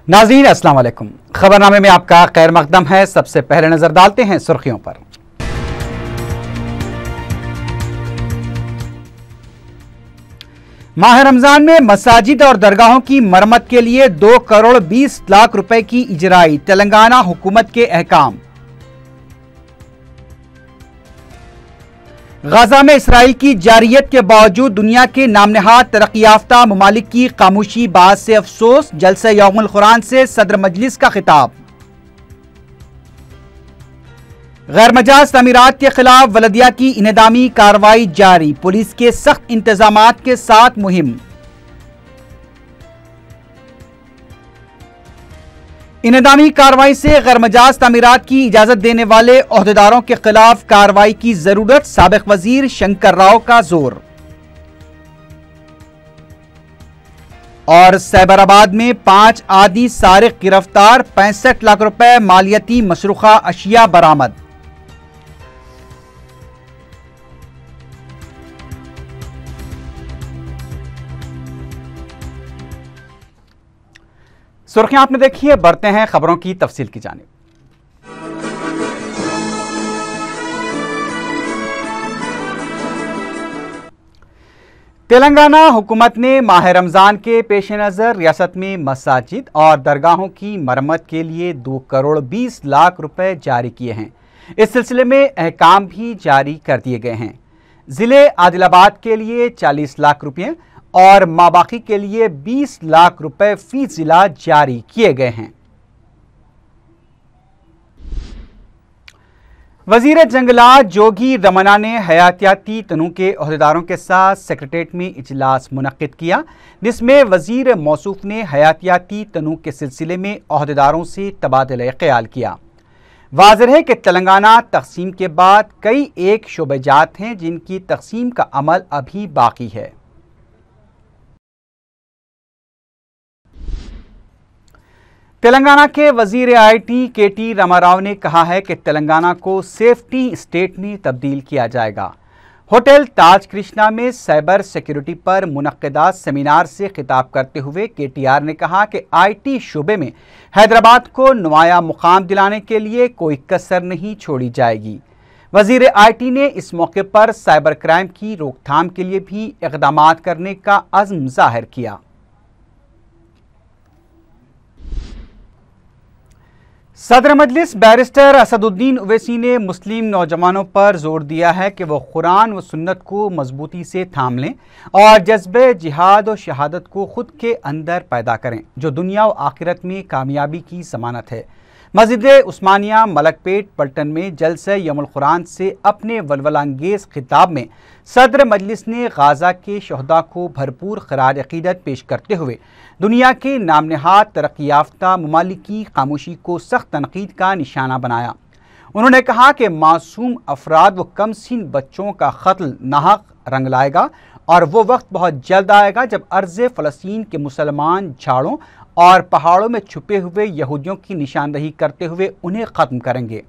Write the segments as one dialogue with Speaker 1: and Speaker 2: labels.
Speaker 1: नाज़रीन अस्सलाम वालेकुम। खबरनामे में आपका खैर मकदम है। सबसे पहले नजर डालते हैं सुर्खियों पर। माह रमजान में मसाजिद और दरगाहों की मरम्मत के लिए 2 करोड़ 20 लाख रुपए की इजराई, तेलंगाना हुकूमत के अहकाम। गाजा में इसराइल की जारियत के बावजूद दुनिया के नामनहाद तरक्की याफ्ता ममालिक की खामोशी, बात से अफसोस। जलसे यौमुल कुरान से सदर मजलिस का खिताब। गैर मजाज तमीरात के खिलाफ वलदिया की इनेदामी कार्रवाई जारी, पुलिस के सख्त इंतजामात के साथ मुहिम। इनेदामी कार्रवाई से गैर मजाज तमीरात की इजाजत देने वाले ओहदेदारों के खिलाफ कार्रवाई की जरूरत, साबिक वजीर शंकर राव का जोर। और सैबराबाद में 5 आदी सारिक गिरफ्तार, 65 लाख रुपए मालियती मशरूखा अशिया बरामद। सुर्खियां आपने देखी है, बढ़ते हैं खबरों की तफसील की जानिब। तेलंगाना हुकूमत ने माह रमजान के पेश नज़र रियासत में मसाजिद और दरगाहों की मरम्मत के लिए 2 करोड़ 20 लाख रुपए जारी किए हैं। इस सिलसिले में अहकाम भी जारी कर दिए गए हैं। ज़िले आदिलाबाद के लिए 40 लाख रुपये और माबाकी के लिए 20 लाख रुपए फी जिला जारी किए गए हैं। वजीर जंगलात जोगी रमना ने हयातियाती तनू के ओहदेदारों के साथ सेक्रेटेरिएट में इजलास मुनक्किद किया, जिसमें वजीर मौसूफ ने हयातियाती तनू के सिलसिले में ओहदेदारों से तबादला ख्याल किया। वाज़ेह है कि तेलंगाना तकसीम के बाद कई एक शोबेजात हैं जिनकी तकसीम का अमल अभी बाकी है। तेलंगाना के वजीर IT KT रामाराव ने कहा है कि तेलंगाना को सेफ्टी स्टेट में तब्दील किया जाएगा। होटल ताज कृष्णा में साइबर सिक्योरिटी पर मुनक्किदा सेमिनार से खिताब करते हुए KTR ने कहा कि IT शोबे में हैदराबाद को नुमाया मुकाम दिलाने के लिए कोई कसर नहीं छोड़ी जाएगी। वजीर IT ने इस मौके पर साइबर क्राइम की रोकथाम के लिए भी इक़दामात करने का अज़्म ज़ाहिर किया। सदर मजलिस बैरिस्टर असदुद्दीन ओवैसी ने मुस्लिम नौजवानों पर जोर दिया है कि वो कुरान व सुन्नत को मजबूती से थाम लें और जज्बे जिहाद और शहादत को खुद के अंदर पैदा करें, जो दुनिया और आखिरत में कामयाबी की ज़मानत है। मस्जिद उस्मानिया मलकपेट पलटन में जलसे यौमुल कुरान से अपने वलवलांगेज खिताब में सदर मजलिस ने गाजा के शहदा को भरपूर खराज अकीदत पेश करते हुए दुनिया के नामनहाद तरक्की याफ्ता ममालिक की खामोशी को सख्त तनकीद का निशाना बनाया। उन्होंने कहा कि मासूम अफराद व कम सीन बच्चों का कत्ल नाहक रंग लाएगा और वो वक्त बहुत जल्द आएगा जब अर्ज़ फ़लस्तीन के मुसलमान झाड़ों और पहाड़ों में छुपे हुए यहूदियों की निशानदही करते हुए उन्हें ख़त्म करेंगे।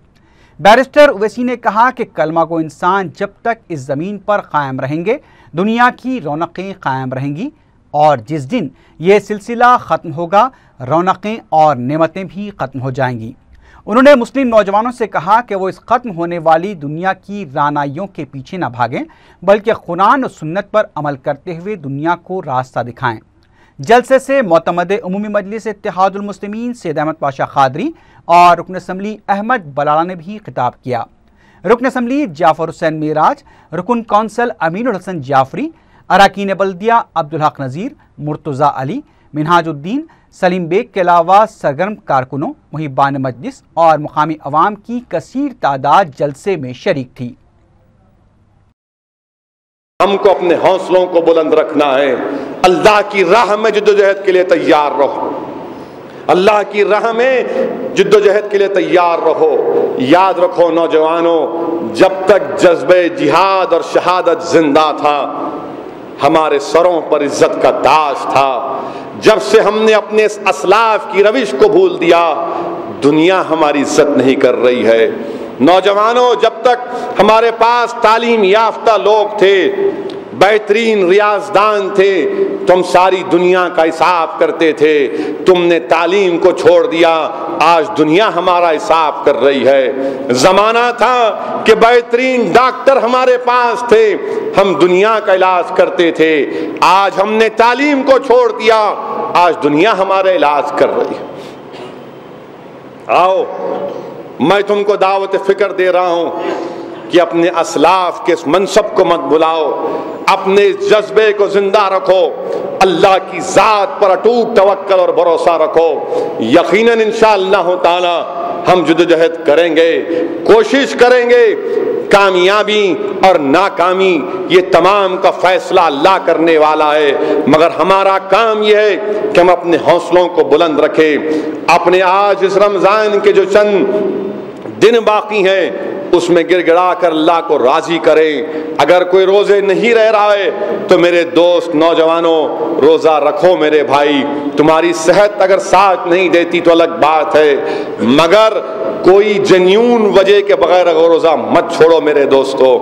Speaker 1: बैरिस्टर ओवैसी ने कहा कि कलमा को इंसान जब तक इस ज़मीन पर कायम रहेंगे, दुनिया की रौनकें कायम रहेंगी और जिस दिन ये सिलसिला ख़त्म होगा, रौनकें और नेमतें भी ख़त्म हो जाएंगी। उन्होंने मुस्लिम नौजवानों से कहा कि वो इस ख़त्म होने वाली दुनिया की रानाइयों के पीछे न भागें, बल्कि कुरान और सुन्नत पर अमल करते हुए दुनिया को रास्ता दिखाएं। जलसे से मोतमद उमूमी मजलिस इत्तेहादुल मुस्लिमीन सैयद अहमद पाशा खादरी और रुकन असम्बली अहमद बलाला ने भी खिताब किया। रुकन असम्बली जाफर हुसैन मेराज, रुकन कौंसल अमीनुल हसन जाफरी, अरकान बल्दिया अब्दुल हक नज़ीर, मुर्तज़ा अली, मिनहाजुद्दीन, सलीम बेग के अलावा सरगर्म कारकुनों, मुहिबान मजलिस और मुकामी अवाम की कसीर तादाद जलसे में शरीक थी।
Speaker 2: हमको अपने हौसलों को बुलंद रखना है। अल्लाह की राह में जिद्दोजहद के लिए तैयार रहो। अल्लाह की राह में जिद्दोजहद के लिए तैयार रहो। याद रखो नौजवानों, जब तक जज्बे जिहाद और शहादत जिंदा था, हमारे सरों पर इज्जत का ताज था। जब से हमने अपने असलाफ की रविश को भूल दिया, दुनिया हमारी इज्जत नहीं कर रही है। नौजवानों, जब तक हमारे पास तालीम याफ्ता लोग थे, बेहतरीन रियाजदान थे, तुम सारी दुनिया का हिसाब करते थे, तुमने तालीम को छोड़ दिया, आज दुनिया हमारा हिसाब कर रही है। ज़माना था कि बेहतरीन डॉक्टर हमारे पास थे, हम दुनिया का इलाज करते थे, आज हमने तालीम को छोड़ दिया, आज दुनिया हमारा इलाज कर रही है। आओ, मैं तुमको दावत फिक्र दे रहा हूं कि अपने असलाफ के इस मनसब को मत भुलाओ, अपने इस जज्बे को जिंदा रखो, अल्लाह की ज़ात पर अटूट तवक्कल और भरोसा रखो। यकीनन इंशाअल्लाह ताला हम जद्दोजहद करेंगे, कोशिश करेंगे। कामयाबी और नाकामी ये तमाम का फैसला अल्लाह करने वाला है, मगर हमारा काम यह है कि हम अपने हौसलों को बुलंद रखें। अपने आज इस रमज़ान के जो चंद दिन बाकी हैं उसमें गिड़गिड़ा कर अल्लाह को राजी करें। अगर कोई रोजे नहीं रह रहा है तो मेरे दोस्त नौजवानों, रोजा रखो मेरे भाई। तुम्हारी सेहत अगर साथ नहीं देती तो अलग बात है, मगर कोई जेन्यून वजह के बगैर रोजा मत छोड़ो मेरे दोस्तों।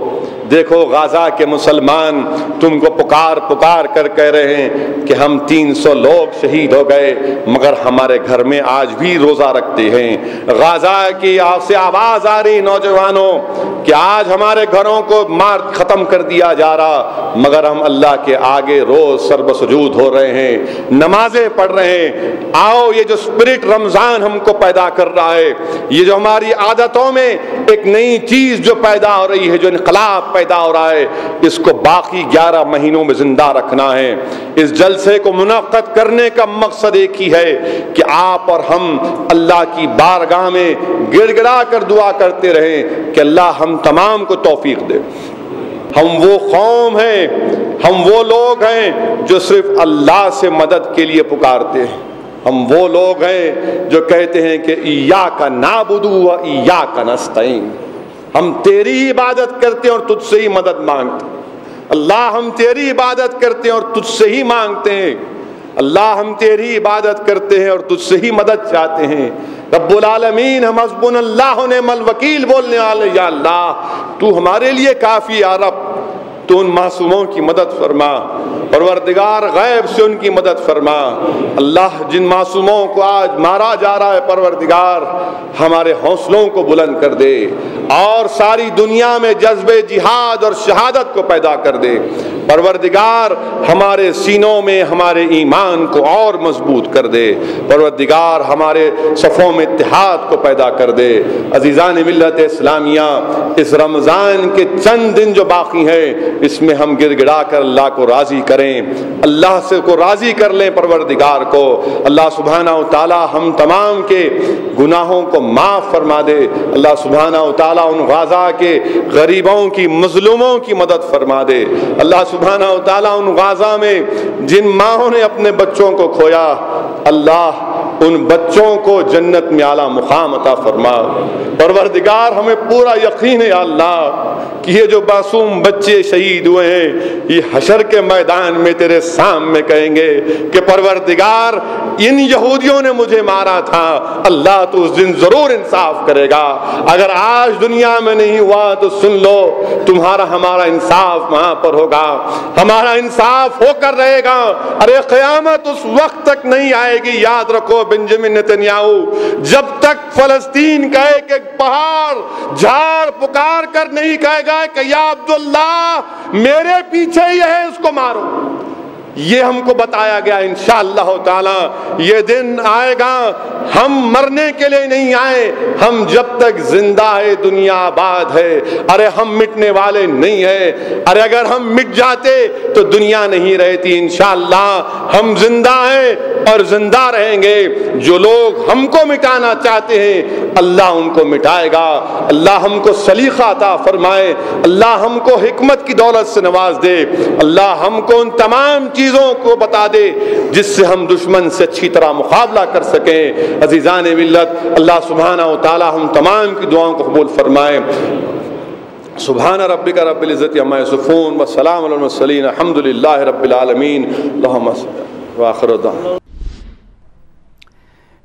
Speaker 2: देखो गाजा के मुसलमान तुमको पुकार पुकार कर कह रहे हैं कि हम 300 लोग शहीद हो गए, मगर हमारे घर में आज भी रोजा रखते हैं। गाजा की आपसे आवाज आ रही नौजवानों कि आज हमारे घरों को मार खत्म कर दिया जा रहा, मगर हम अल्लाह के आगे रोज सर्वसुजूद हो रहे हैं, नमाजें पढ़ रहे हैं। आओ, ये जो स्पिरिट रमजान हमको पैदा कर रहा है, ये जो हमारी आदतों में एक नई चीज जो पैदा हो रही है, जो इनकलाब पैदा हो रहा है, इसको बाकी 11 महीनों में जिंदा रखना है। इस जलसे को मुनक्कद करने का मकसद एक ही है कि आप और हम अल्लाह की बारगाह में गिड़गिड़ा कर दुआ करते रहें कि अल्लाह हम तमाम को तौफीक दे। हम वो कौम हैं, हम वो लोग हैं जो सिर्फ अल्लाह से मदद के लिए पुकारते हैं। हम वो लोग हैं जो कहते हैं कि इय्याका नाबुदु व इय्याका नस्तईन, हम तेरी इबादत करते हैं और तुझसे ही मदद मांगते हैं। अल्लाह, हम तेरी इबादत करते हैं और तुझसे ही मांगते हैं। अल्लाह, हम तेरी इबादत करते हैं और तुझसे ही मदद चाहते हैं। रब्बुल आलमीन, हम हस्बुनल्लाह व निअमल वकील बोलने वाले, या अल्लाह तू हमारे लिए काफ़ी, या रब तो उन मासूमों की मदद फरमा, परवरदिगार गैब से उनकी मदद फरमा। अल्लाह, जिन मासूमों को आज मारा जा रहा है, परवरदिगार हमारे हौसलों को बुलंद कर दे और सारी दुनिया में जज्बे जिहाद और शहादत को पैदा कर दे। परवरदिगार हमारे सीनों में हमारे ईमान को और मजबूत कर दे। परवरदिगार हमारे सफ़ों में इत्तेहाद को पैदा कर दे। अज़ीज़ान मिल्लत इस्लामिया, इस रमज़ान के चंद दिन जो बाकी हैं, इसमें हम गिड़गिड़ा कर अल्लाह को राज़ी करें, अल्लाह से को राज़ी कर लें परवरदिगार को। अल्लाह सुब्हानहू तआला हम तमाम के गुनाहों को माफ़ फरमा दे। अल्लाह सुब्हानहू तआला उन गाज़ा के गरीबों की, मज़लूमों की मदद फरमा दे। अल्लाह सुब्हानहू तआला उन गाज़ा में जिन माँओं ने अपने बच्चों को खोया, अल्लाह उन बच्चों को जन्नत में आला मुकाम अता फरमा। परवरदिगार हमें पूरा यकीन है अल्लाह कि ये जो मासूम बच्चे शहीद हुए हैं, ये हशर के मैदान में तेरे सामने कहेंगे कि परवरदिगार इन यहूदियों ने मुझे मारा था। अल्लाह तो उस दिन जरूर इंसाफ करेगा। अगर आज दुनिया में नहीं हुआ तो सुन लो, तुम्हारा हमारा इंसाफ वहां पर होगा, हमारा इंसाफ होकर रहेगा। अरे क़यामत उस वक्त तक नहीं आएगी, याद रखो बेंजामिन नेतन्याहू, जब तक फलस्तीन का एक एक पहाड़ झाड़ पुकार कर नहीं कहेगा कि या अब्दुल्लाह मेरे पीछे ही है, उसको मारो। ये हमको बताया गया। इंशाअल्लाह ताला ये दिन आएगा। हम मरने के लिए नहीं आए, हम जब तक जिंदा है दुनिया आबाद है। अरे हम मिटने वाले नहीं है। अरे अगर हम मिट जाते तो दुनिया नहीं रहती। इंशाअल्लाह हम जिंदा हैं और जिंदा रहेंगे। जो लोग हमको मिटाना चाहते हैं, अल्लाह उनको मिटाएगा। अल्लाह हमको सलीका अता फरमाए। अल्लाह हमको हिकमत की दौलत से नवाज दे। अल्लाह हमको उन तमाम चीजों को बता दे जिससे हम दुश्मन से अच्छी तरह मुकाबला कर सकें। अज़ीज़ान मिल्लत, अल्लाह सुब्हानहू तआला हम तमाम की दुआओं को कबूल फरमाए। सुब्हान रब्बिका रब्बिल इज़्ज़ति अम्मा यसिफून व सलामुन अलल मुरसलीन अल्हम्दुलिल्लाहि रब्बिल आलमीन। अल्लाहुम्मा सल्लि व आखिरु दुआ।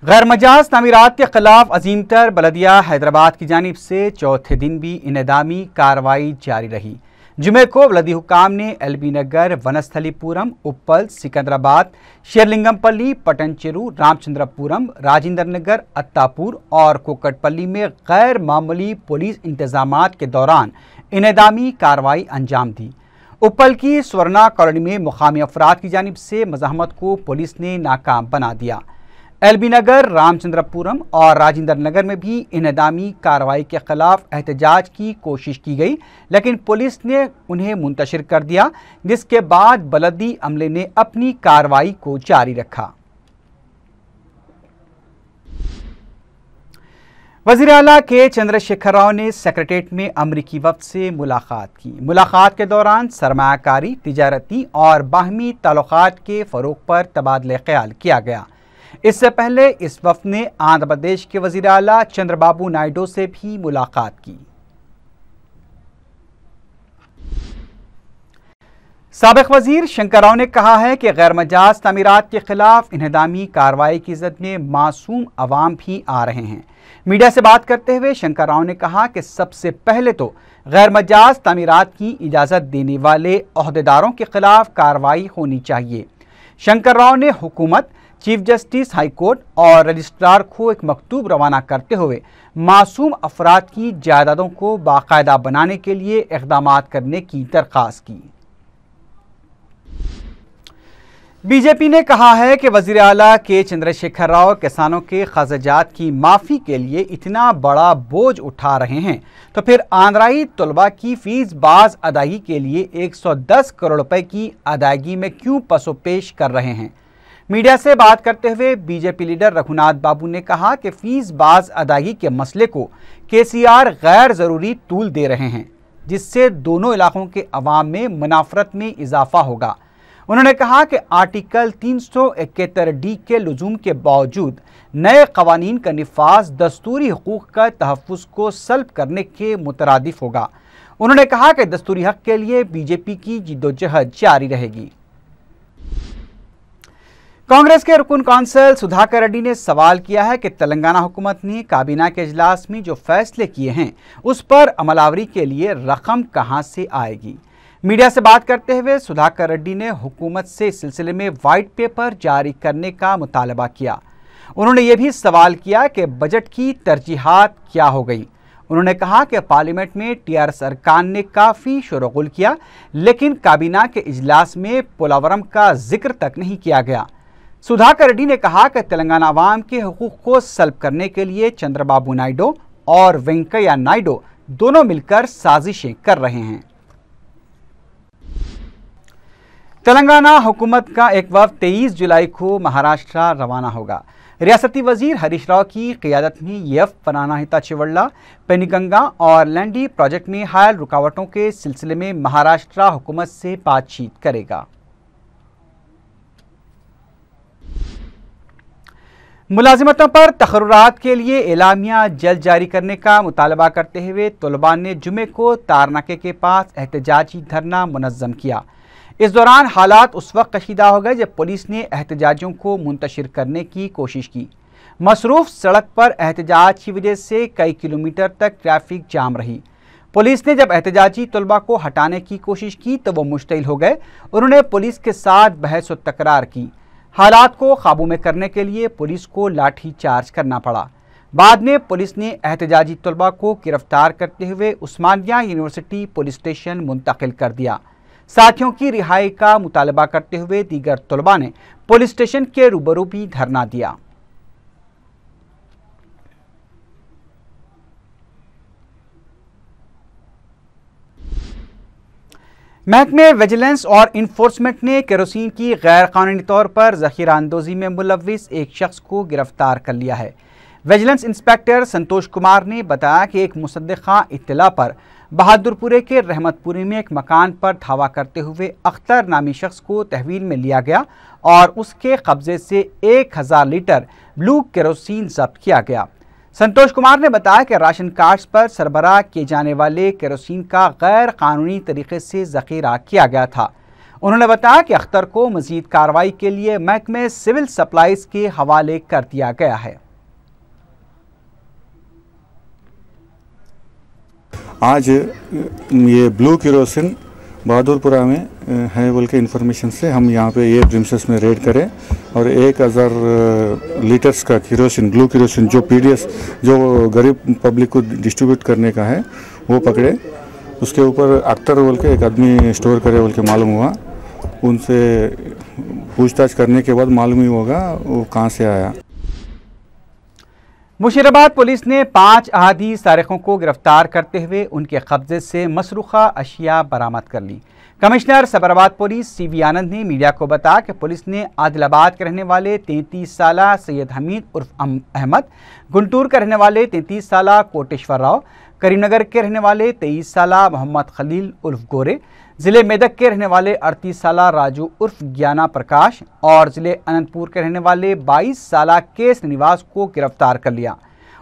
Speaker 1: गैर मजाज तामीरात के खिलाफ अजीमतर बलदिया हैदराबाद की जानिब से चौथे दिन भी इनेदामी कार्रवाई जारी रही। जुमे को वलदी हुकाम ने एलबी नगर, वनस्थलीपुरम, उप्पल, सिकंदराबाद, शेरलिंगमपल्ली, पटनचेरू, रामचंद्रपुरम, राजेंद्र नगर, अत्तापुर और कोकटपल्ली में गैर मामूली पुलिस इंतजामात के दौरान इनेदामी कार्रवाई अंजाम दी। उप्पल की स्वर्णा कॉलोनी में मुकामी अफराद की जानिब से मज़ाहमत को पुलिस ने नाकाम बना दिया। एलबी नगर, रामचंद्रपुरम और राजेंद्र नगर में भी इनेदामी कार्रवाई के खिलाफ एहतजाज की कोशिश की गई, लेकिन पुलिस ने उन्हें मुंतशिर कर दिया, जिसके बाद बलदी अमले ने अपनी कार्रवाई को जारी रखा। वज़ीर आला के चंद्रशेखर राव ने सेक्रेटेरिएट में अमरीकी वफ़द से मुलाकात की। मुलाकात के दौरान सरमायाकारी, तिजारती और बाहमी ताल्लुकात के फ़रोग़ पर तबादला ख्याल किया गया। इससे पहले इस वफ़द ने आंध्र प्रदेश के वज़ीर आला चंद्रबाबू नायडू से भी मुलाकात की। साबिक़ वज़ीर शंकर राव ने कहा है कि गैर मजाज तामीरात के खिलाफ इन्हदामी कार्रवाई की ज़द में मासूम अवाम भी आ रहे हैं। मीडिया से बात करते हुए शंकर राव ने कहा कि सबसे पहले तो गैर मजाज तामीरात की इजाज़त देने वाले अहदेदारों के खिलाफ कार्रवाई होनी चाहिए। शंकर राव ने हुकूमत, चीफ जस्टिस हाई कोर्ट और रजिस्ट्रार को एक मकतूब रवाना करते हुए मासूम अफराद की जायदादों को बाकायदा बनाने के लिए इक़दामात करने की दरख्वास्त की। बीजेपी ने कहा है कि वज़ीर आला के चंद्रशेखर राव किसानों के खर्चात की माफ़ी के लिए इतना बड़ा बोझ उठा रहे हैं, तो फिर आंध्राई तलबा की फ़ीस बाज अदायगी के लिए 110 करोड़ रुपए की अदायगी में क्यों पसोपेश कर रहे हैं। मीडिया से बात करते हुए बीजेपी लीडर रघुनाथ बाबू ने कहा कि फ़ीस बाज अदायगी के मसले को केसीआर गैर ज़रूरी तूल दे रहे हैं, जिससे दोनों इलाकों के अवाम में मुनाफरत में इजाफा होगा। उन्होंने कहा कि आर्टिकल 371D के लुज़ूम के बावजूद नए क़वानीन का निफाज दस्तूरी हुकूक़ का तहफ़्फ़ुज़ को सल्ब करने के मुतरादिफ होगा। उन्होंने कहा कि दस्तूरी हक़ के लिए बीजेपी की जिद्दोजहद जारी रहेगी। कांग्रेस के रुकन कौंसल सुधाकर रेड्डी ने सवाल किया है कि तेलंगाना हुकूमत ने काबीना के इजलास में जो फैसले किए हैं उस पर अमलावरी के लिए रकम कहां से आएगी। मीडिया से बात करते हुए सुधाकर रेड्डी ने हुकूमत से इस सिलसिले में वाइट पेपर जारी करने का मुतालबा किया। उन्होंने ये भी सवाल किया कि बजट की तरजीहात क्या हो गई। उन्होंने कहा कि पार्लियामेंट में टीआरएस अरकान ने काफ़ी शोरगुल किया, लेकिन काबीना के इजलास में पोलावरम का जिक्र तक नहीं किया गया। सुधाकर रेड्डी ने कहा कि तेलंगाना अवाम के हुकूक को सल्ब करने के लिए चंद्रबाबू नायडू और वेंकैया नायडू दोनों मिलकर साजिशें कर रहे हैं। तेलंगाना हुकूमत का एक वफ़द 23 जुलाई को महाराष्ट्र रवाना होगा। रियासती वजीर हरीश राव की क़ियादत में ये वफ़द पनाहिता चिवड़ला, पेनीगंगा और लैंडी प्रोजेक्ट में हाल रुकावटों के सिलसिले में महाराष्ट्र हुकूमत से बातचीत करेगा। मुलाजिमतों पर तकर्रुरात के लिए एलामिया जल्द जारी करने का मुतालबा करते हुए तलबा ने जुमे को तारनाके के पास एहतजाजी धरना मुनज़्ज़म किया। इस दौरान हालात उस वक्त कशीदा हो गए जब पुलिस ने एहतजाजियों को मुंतशिर करने की कोशिश की। मसरूफ़ सड़क पर एहतजाज की वजह से कई किलोमीटर तक ट्रैफिक जाम रही। पुलिस ने जब एहतजाजी तलबा को हटाने की कोशिश की तो वो मुश्तिल हो गए। उन्होंने पुलिस के साथ बहस व तकरार की। हालात को काबू में करने के लिए पुलिस को लाठी चार्ज करना पड़ा। बाद में पुलिस ने एहतजाजी तलबा को गिरफ्तार करते हुए उस्मानिया यूनिवर्सिटी पुलिस स्टेशन मुंतकिल कर दिया। साथियों की रिहाई का मुतालबा करते हुए दीगर तलबा ने पुलिस स्टेशन के रूबरू भी धरना दिया। महकमे विजिलेंस और इन्फोर्समेंट ने केरोसिन की गैर कानूनी तौर पर ज़ख़ीरा अंदोज़ी में मुलव्विस एक शख्स को गिरफ्तार कर लिया है। विजिलेंस इंस्पेक्टर संतोष कुमार ने बताया कि एक मुसद्दिक़ा इत्तला पर बहादुरपुरे के रहमतपुरी में एक मकान पर धावा करते हुए अख्तर नामी शख्स को तहवील में लिया गया और उसके कब्जे से 1000 लीटर ब्लू केरोसिन जब्त किया गया। संतोष कुमार ने बताया कि राशन कार्ड्स पर सरबराह किए जाने वाले केरोसिन का गैर कानूनी तरीके से ज़ख़ीरा किया गया था। उन्होंने बताया कि अख्तर को मज़ीद कार्रवाई के लिए महकमे सिविल सप्लाईज के हवाले कर दिया गया है।
Speaker 3: आज ये ब्लू केरोसिन बहादुरपुरा में है बोल के इन्फॉर्मेशन से हम यहाँ पे ये प्रीमिसेस में रेड करें और 1000 लीटर्स का केरोसिन, ब्लू केरोसिन जो पीडीएस जो गरीब पब्लिक को डिस्ट्रीब्यूट करने का है वो पकड़े। उसके ऊपर अख्तर बोल के एक आदमी स्टोर करे बोल के मालूम हुआ। उनसे पूछताछ करने के बाद मालूम ही होगा वो कहाँ से आया।
Speaker 1: मुशीराबाद पुलिस ने 5 अहादी सारिकों को गिरफ्तार करते हुए उनके कब्जे से मसरूखा अशिया बरामद कर ली। कमिश्नर सैबराबाद पुलिस सीवी आनंद ने मीडिया को बताया कि पुलिस ने आदिलाबाद के रहने वाले 33 साला सैयद हमीद उर्फ अहमद, गुंटूर के रहने वाले 33 साला कोटेश्वर राव, करीमनगर के रहने वाले 23 साला मोहम्मद खलील उर्फ गोरे, ज़िले मेदक के रहने वाले 38 साला राजू उर्फ ज्ञाना प्रकाश और ज़िले अनंतपुर के रहने वाले 22 साला के श्रीनिवास को गिरफ्तार कर लिया।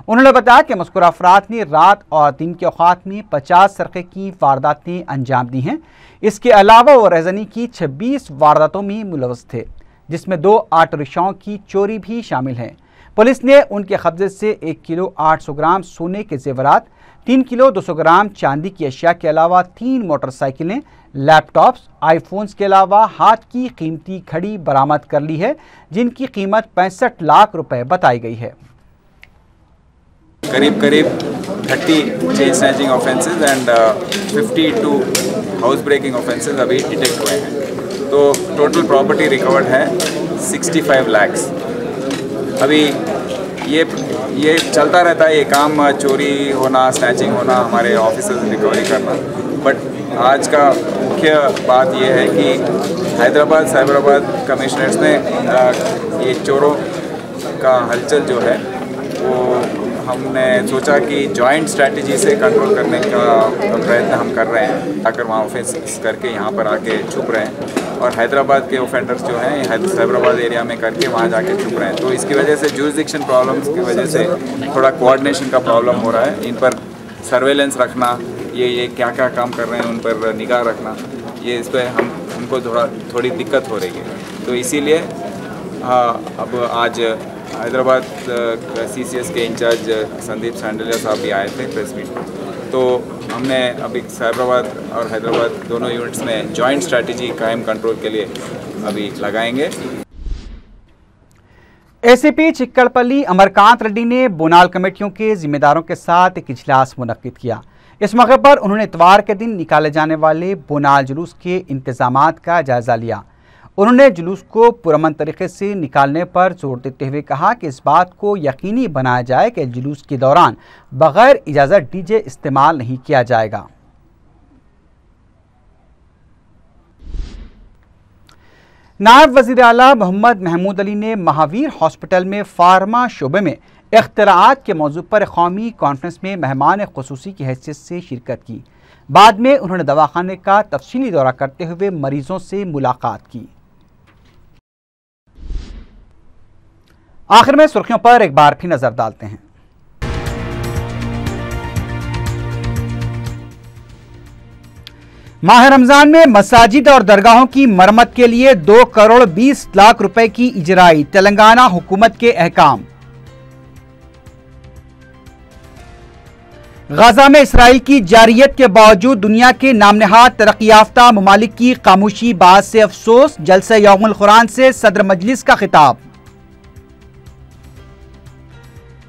Speaker 1: उन्होंने बताया कि मज़कूर अफराद ने रात और दिन के औक़ात में 50 सरक़े की वारदातें अंजाम दी हैं। इसके अलावा वो रेज़नी की 26 वारदातों में मुलव्वस थे, जिसमें 2 ऑटो रिक्शाओं की चोरी भी शामिल हैं। पुलिस ने उनके कब्जे से 1 किलो 800 ग्राम सोने के जेवरात, 3 किलो 200 ग्राम चांदी की अशिया के अलावा 3 मोटरसाइकिलें, लैपटॉप्स, आईफोन्स के अलावा हाथ की कीमती घड़ी बरामद कर ली है, जिनकी कीमत 65 लाख रुपए बताई गई है।
Speaker 4: करीब 30 chain snatching offences and 52 house breaking offences अभी डिटेक्ट हुए हैं। तो टोटल प्रॉपर्टी रिकवर्ड है 65 लैक्स। अभी ये चलता रहता है, ये काम चोरी होना, स्नैचिंग होना, हमारे ऑफिसर्स रिकवरी करना। बट आज का मुख्य बात यह है कि हैदराबाद साइबराबाद कमिश्नर्स ने ये चोरों का हलचल जो है वो हमने सोचा कि जॉइंट स्ट्रैटेजी से कंट्रोल करने का प्रयत्न हम कर रहे हैं, आकर वहाँ ऑफेंस करके यहाँ पर आके छुप रहे हैं और हैदराबाद के ऑफेंडर्स जो हैं साइबराबाद एरिया में करके वहाँ जाके छुप रहे हैं। तो इसकी वजह से जुरिसडिक्शन प्रॉब्लम्स की वजह से थोड़ा कोऑर्डिनेशन का प्रॉब्लम हो रहा है। इन पर सर्वेलेंस रखना, ये क्या क्या काम कर रहे हैं उन पर निगाह रखना, ये इस पर हमको थोड़ी दिक्कत हो रही है। तो इसीलिए अब आज हैदराबाद CCS के इंचार्ज संदीप सांडलिया साहब भी आए थे प्रेस मीट में। तो हमने अभी साइबराबाद और हैदराबाद दोनों यूनिट्स में जॉइंट स्ट्रैटेजी कायम कंट्रोल के लिए अभी लगाएंगे।
Speaker 1: ACP चिक्कड़पल्ली अमरकांत रेड्डी ने बोनाल कमेटियों के जिम्मेदारों के साथ एक इजलास मुनक्किद किया। इस मौके पर उन्होंने इतवार के दिन निकाले जाने वाले बोनाल जुलूस के इंतजामात का जायजा लिया। उन्होंने जुलूस को पुरअमन तरीके से निकालने पर जोर देते हुए कहा कि इस बात को यकीनी बनाया जाए कि जुलूस के दौरान बगैर इजाज़त डीजे इस्तेमाल नहीं किया जाएगा। नायब वज़ीर आला मोहम्मद महमूद अली ने महावीर हॉस्पिटल में फार्मा शोबे में इख्तिराआत के मौजू पर कौमी कॉन्फ्रेंस में मेहमान खुसूसी की हैसियत से शिरकत की। बाद में उन्होंने दवाखाने का तफसीली दौरा करते हुए मरीजों से मुलाकात की। आखिर में सुर्खियों पर एक बार फिर नजर डालते हैं। माह रमजान में मसाजिद और दरगाहों की मरम्मत के लिए 2 करोड़ 20 लाख रुपए की इजराई, तेलंगाना हुकूमत के अहकाम। गाजा में इसराइल की जारियत के बावजूद दुनिया के नामनहाद तरक्की याफ्ता ममालिक की खामोशी, बात से अफसोस, जलसे यौमुल कुरान से सदर मजलिस का खिताब।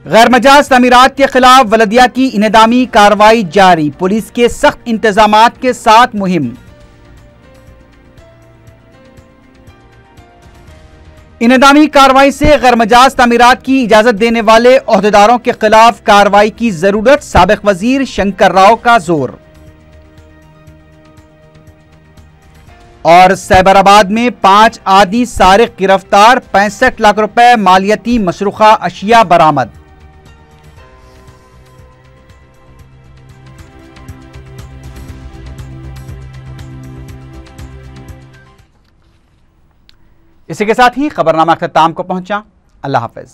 Speaker 1: गैर मजाज तमीरात के खिलाफ वलदिया की इनेदामी कार्रवाई जारी, पुलिस के सख्त इंतजामात के साथ मुहिम। इनेदामी कार्रवाई से गैर मजाज तमीरात की इजाजत देने वाले ओहदेदारों के खिलाफ कार्रवाई की जरूरत, साबिक वजीर शंकर राव का जोर। और साइबराबाद में 5 आदी सारिक गिरफ्तार, 65 लाख रुपए मालियती मसरूखा अशिया बरामद। इसी के साथ ही खबरनामा अख्ताम को पहुंचा। अल्लाह हाफिज।